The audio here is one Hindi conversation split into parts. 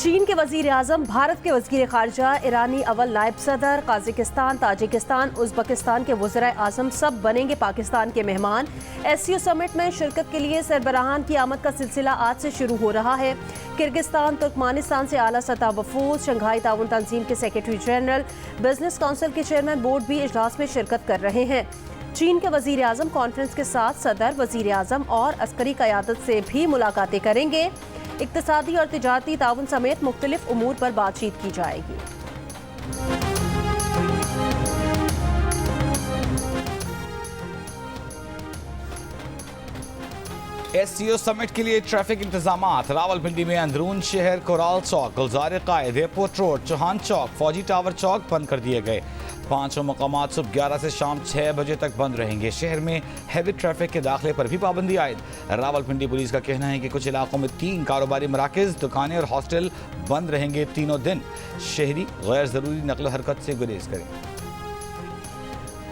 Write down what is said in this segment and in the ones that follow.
चीन के वजीर आजम, भारत के वजीर खारजा, ईरानी अव्वल नायब सदर, काजिकिस्तान, ताजिकिस्तान, उज़्बेकिस्तान के वज़ीर आज़म सब बनेंगे पाकिस्तान के मेहमान। SCO समिट में शिरकत के लिए सरबराहान की आमद का सिलसिला आज से शुरू हो रहा है। किर्गिस्तान, तुर्कमानिस्तान से आला सतह वफूद, शंघाई ताउन तंजीम के सेक्रेटरी जनरल, बिजनेस काउंसिल के चेयरमैन बोर्ड भी इजलास में शिरकत कर रहे हैं। चीन के वजीर आजम कॉन्फ्रेंस के साथ सदर, वजीर आजम और अस्करी क़यादत से भी मुलाकातें करेंगे। इक्तिसादी और तिजारती ताउन समेत मुख्तलिफ उमूर पर बातचीत की जाएगी। SCO समिट के लिए ट्रैफिक इंतजामात। रावलपिंडी में अंदरून शहर कोराल चौक, गुलजार कायद, एयरपोर्ट रोड, चौहान चौक, फौजी टावर चौक बंद कर दिए गए। 5 मकामात सुबह 11 से शाम 6 बजे तक बंद रहेंगे। शहर में हैवी ट्रैफिक के दाखिले पर भी पाबंदी आयद। रावलपिंडी पुलिस का कहना है कि कुछ इलाकों में 3 कारोबारी मराकज, दुकानें और हॉस्टल बंद रहेंगे तीनों दिन। शहरी गैर जरूरी नकल हरकत से गुरेज करें।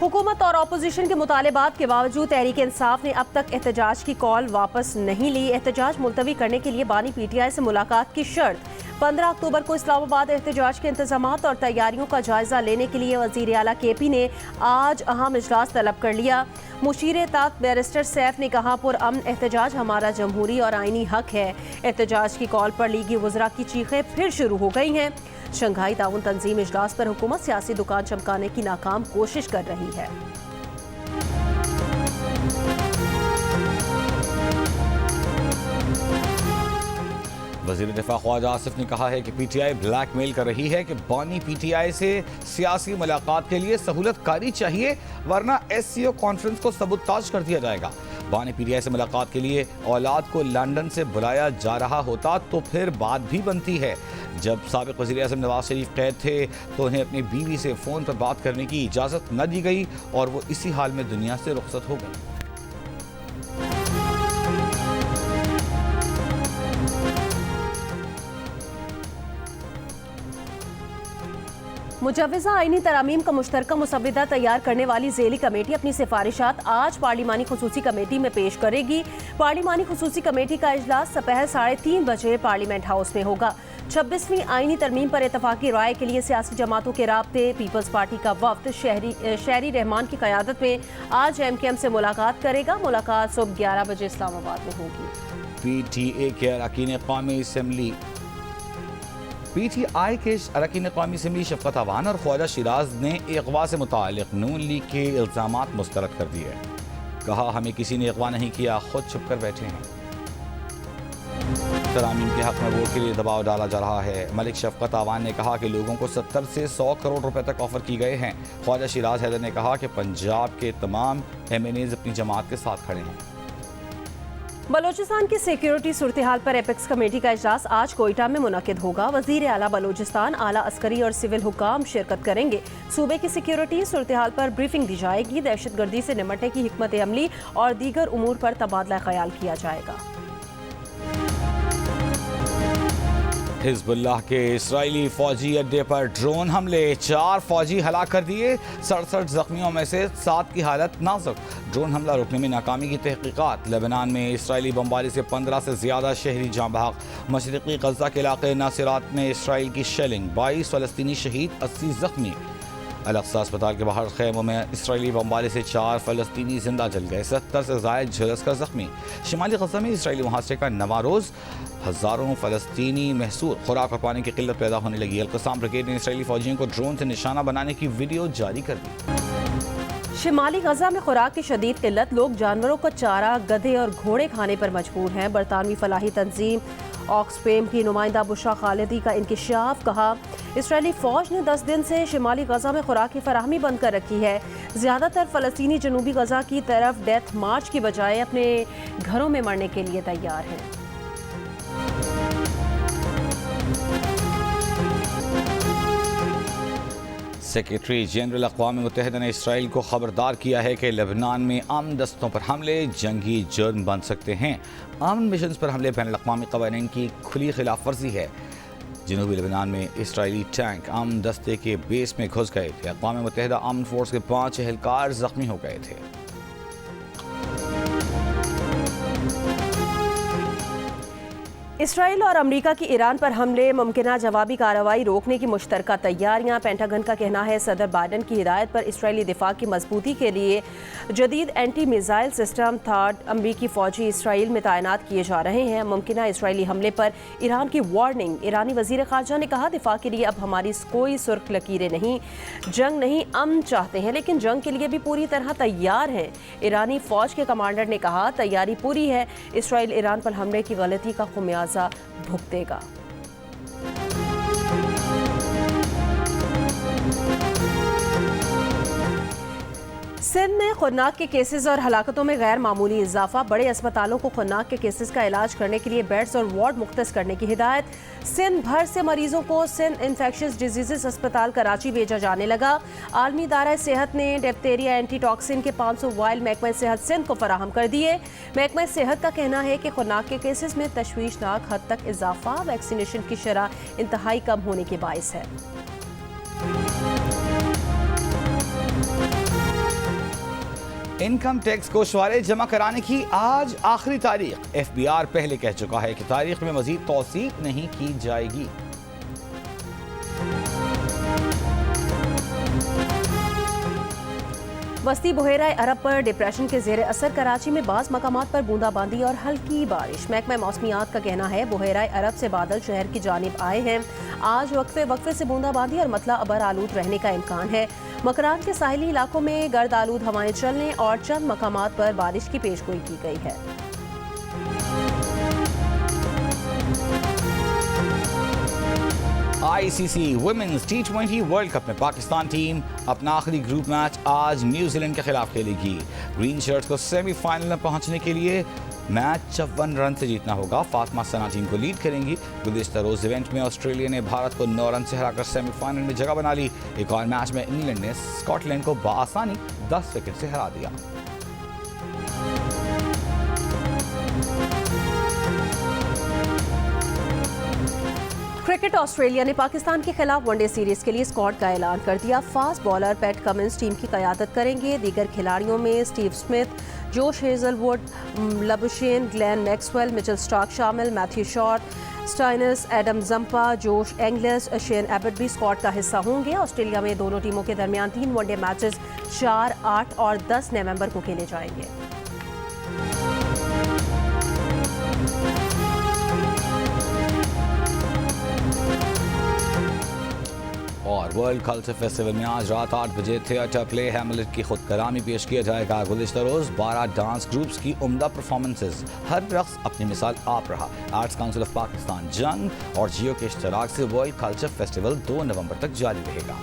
हुकूमत और अपोजिशन के मुतालबात के बावजूद तहरीक इंसाफ ने अब तक एहतजाज की कॉल वापस नहीं ली। एहतजाज मुलतवी करने के लिए बानी PTI से मुलाकात की शर्त। 15 अक्टूबर को इस्लामाबाद एहतजाज के इंतजामात और तैयारियों का जायजा लेने के लिए वजीर आला KP ने आज अहम इजलास तलब कर लिया। मुशीर तात बैरिस्टर सैफ ने कहा, पुरअमन एहतजाज हमारा जमहूरी और आइनी हक है। एहतजाज की कॉल पर लीगी वज़रा की चीखें फिर शुरू हो गई हैं। शंघाई ताउन तंजीम इजलास पर हुकूमत सियासी दुकान चमकाने की नाकाम कोशिश कर रही है। वज़ीर दिफा ख्वाजा आसिफ ने कहा है कि PTI ब्लैकमेल कर रही है कि बानी PTI से सियासी मुलाकात के लिए सहूलत कारी चाहिए, वरना SCO कॉन्फ्रेंस को सबूताज कर दिया जाएगा। बानी PTI से मुलाकात के लिए औलाद को लंदन से बुलाया जा रहा होता तो फिर बात भी बनती है। जब साबिक वज़ीर आज़म नवाज शरीफ कैद थे तो उन्हें अपनी बीवी से फ़ोन पर बात करने की इजाज़त न दी गई और वो इसी हाल में दुनिया से रुखसत हो गई। मुजव्वज़ा आईनी तरामीम का मुश्तरका मुसव्विदा तैयार करने वाली ज़ेली कमेटी अपनी सिफारिशात आज पार्लिमानी खुसूसी कमेटी में पेश करेगी। पार्लिमानी खुसूसी कमेटी का इजलास दोपहर 3:30 बजे पार्लियामेंट हाउस में होगा। 26वीं आईनी तरमीम पर इतफाकी राय के लिए सियासी जमातों के राब्ते, पीपल्स पार्टी का वफ्द शहरी रहमान की क़यादत में आज MKM से मुलाकात करेगा। मुलाकात सुबह 11 बजे इस्लामाबाद में होगी। PTI के अरकान क़ौमी असम्बली शफ़क़त अवान और ख्वाजा शिराज ने अगवा से मुताल्लिक़ नून लीग के इल्ज़ामात मुस्तरद कर दिए। कहा, हमें किसी ने अगवा नहीं किया, खुद छुप कर बैठे हैं। तरामीम के हक़ में वोट के लिए दबाव डाला जा रहा है। मलिक शफ़क़त अवान ने कहा कि लोगों को 70 से 100 करोड़ रुपए तक ऑफ़र की गए हैं। ख्वाजा शिराज हैदर ने कहा कि पंजाब के तमाम MNAs अपनी जमात के साथ खड़े हैं। बलोचिस्तान की सिक्योरिटी सूरत हाल पर एपेक्स कमेटी का इजलास आज कोयटा में मुनक्किद होगा। वजीर आला बलोचिस्तान, आला अस्करी और सिविल हुकाम शिरकत करेंगे। सूबे की सिक्योरिटी सूरत हाल पर ब्रीफिंग दी जाएगी। दहशतगर्दी से निपटने की हिकमत अमली और दीगर उमूर पर तबादला ख्याल किया जाएगा। हिज़्बुल्लाह के इस्राइली फौजी अड्डे पर ड्रोन हमले, 4 फौजी हलाक कर दिए। 67 जख्मियों में से 7 की हालत नाजुक। ड्रोन हमला रोकने में नाकामी की तहकीकात। लेबनान में इस्राइली बमबारी से 15 से ज़्यादा शहरी जाँ बहक। मशरिक़ी गज़ा के इलाके नासिरात में इसराइल की शेलिंग, 22 फ़लस्तीनी शहीद, 80 जख्मी। अल-अक़सा अस्पताल के बाहर खैमों में इसराइली बमबारी से 4 फ़लस्तीनी जिंदा जल गए, 70 से ज़ायद झुलस कर जख्मी। शिमाली गज़ा में इसराइली मुहासरे का नवा रोज़, हज़ारों फ़लस्तीनी महसूर। खुराक और पानी की किल्लत पैदा होने लगी। अल-क़स्साम ब्रिगेड ने इसराइली फ़ौजियों को ड्रोन से निशाना बनाने की वीडियो जारी कर दी। शिमाली गजा में खुराक की शदीद किल्लत, लोग जानवरों को चारा, गधे और घोड़े खाने पर मजबूर हैं। बरतानवी फलाही तंजीम ऑक्सफेम की नुमाइंदा बुशरा खालिदी का इंकिशाफ। कहा, इसराइली फ़ौज ने 10 दिन से शिमाली गजा में खुराक की फराहमी बंद कर रखी है। ज़्यादातर फ़लस्तीनी जनूबी गजा की तरफ डेथ मार्च की बजाय अपने घरों में मरने के लिए तैयार हैं। सेक्रेटरी जनरल अक़वाम मुत्तहिदा ने इसराइल को खबरदार किया है कि लेबनान में अमन दस्तों पर हमले जंगी जुर्म बन सकते हैं। अमन मिशन पर हमले बैनुल-अक़वामी क़वानीन की खुली खिलाफ वर्जी है। जनूबी लेबनान में इसराइली टैंक अमन दस्ते के बेस में घुस गए थे। अक़वाम मुत्तहिदा अमन फोर्स के 5 एहलकार जख्मी हो गए थे। इसराइल और अमेरिका की ईरान पर हमले, मुमकिना जवाबी कार्रवाई रोकने की मुश्तरका तैयारियां। पेंटागन का कहना है सदर बाइडन की हिदायत पर इसराइली दिफा की मजबूती के लिए जदीद एंटी मिसाइल सिस्टम थर्ड अमरीकी फौजी इसराइल में तैनात किए जा रहे हैं। मुमकिना इसराइली हमले पर ईरान की वार्निंग। ईरानी वजीर खारजा ने कहा, दिफा के लिए अब हमारी कोई सुर्ख लकीरें नहीं, जंग नहीं, अमन चाहते हैं लेकिन जंग के लिए भी पूरी तरह तैयार हैं। ईरानी फौज के कमांडर ने कहा, तैयारी पूरी है, इसराइल ईरान पर हमले की गलती का खुमियाजा भुगतेगा। सिंध में खुन्नाक के केसेस और हलाकतों में गैर मामूली इजाफा। बड़े अस्पतालों को खुन्नाक के केसेस का इलाज करने के लिए बेड्स और वार्ड मुख्तस करने की हिदायत। सिंध भर से मरीजों को सिंध इन्फेक्शियस डिजीजेस अस्पताल कराची भेजा जाने लगा। आलमी इदारा सेहत ने डिप्थीरिया एंटीटॉक्सिन के 500 वाइल महकमा सेहत सिंध को फराहम कर दिए। महकमा सेहत का कहना है कि खुन्नाक के केसेस में तशवीशनाक हद तक इजाफा वैक्सीनेशन की शरह इंतहाई कम होने के बाइस है। इनकम टैक्स गोशवारे जमा कराने की आज आखिरी तारीख। FBI पहले कह चुका है कि तारीख में मजीद तौसीक नहीं की जाएगी। वस्ती बुहेरा अरब पर डिप्रेशन के जेर असर कराची में बाज़ मकामात पर बूंदाबांदी और हल्की बारिश। महकमा मौसमियात का कहना है बुहेरा अरब से बादल शहर की जानिब आए हैं। आज वक्फे से बूंदाबांदी और मतला अबर आलूद रहने का इम्कान है। मकरान के साहिली इलाकों में गर्द आलूद हवाएं चलने और चंद मकामात पर बारिश की पेशगोई की गई है। ICC women's T20 world cup में पाकिस्तान टीम अपना आखिरी ग्रुप मैच आज न्यूजीलैंड के खिलाफ खेलेगी। ग्रीन शर्ट्स को सेमीफाइनल में पहुंचने के लिए मैच 54 रन से जीतना होगा। फातिमा सना टीम को लीड करेंगी। गुज़िश्ता रोज इवेंट में ऑस्ट्रेलिया ने भारत को 9 रन से हराकर सेमीफाइनल में जगह बना ली। एक और मैच में इंग्लैंड ने स्कॉटलैंड को बआसानी 10 विकेट से हरा दिया। क्रिकेट ऑस्ट्रेलिया ने पाकिस्तान के खिलाफ वनडे सीरीज के लिए स्क्वाड का ऐलान कर दिया। Fast bowler PAT Cummins team की क़यादत करेंगे। दीगर खिलाड़ियों में Steve Smith, Josh Hazlewood, Labuschagne, Glenn Maxwell, Mitchell Starc शामिल। मैथ्यू शॉर्ट, स्टाइनस, एडम जंपा, जोश एंगलस, शेन एबट भी स्क्वाड का हिस्सा होंगे। ऑस्ट्रेलिया में दोनों टीमों के दरमियान 3 वनडे मैचेस 4, 8 और 10 नवंबर को खेले जाएंगे। और वर्ल्ड कल्चर फेस्टिवल में आज रात 8 बजे थिएटर प्ले हैमलेट की खुद कलामी पेश किया जाएगा। गुज़िश्ता रोज 12 डांस ग्रुप्स की उम्दा परफॉर्मेंसेज। हर रक्स अपनी मिसाल आप रहा। आर्ट्स काउंसिल ऑफ पाकिस्तान, जंग और जियो के इश्तराक से वर्ल्ड कल्चर फेस्टिवल 2 नवंबर तक जारी रहेगा।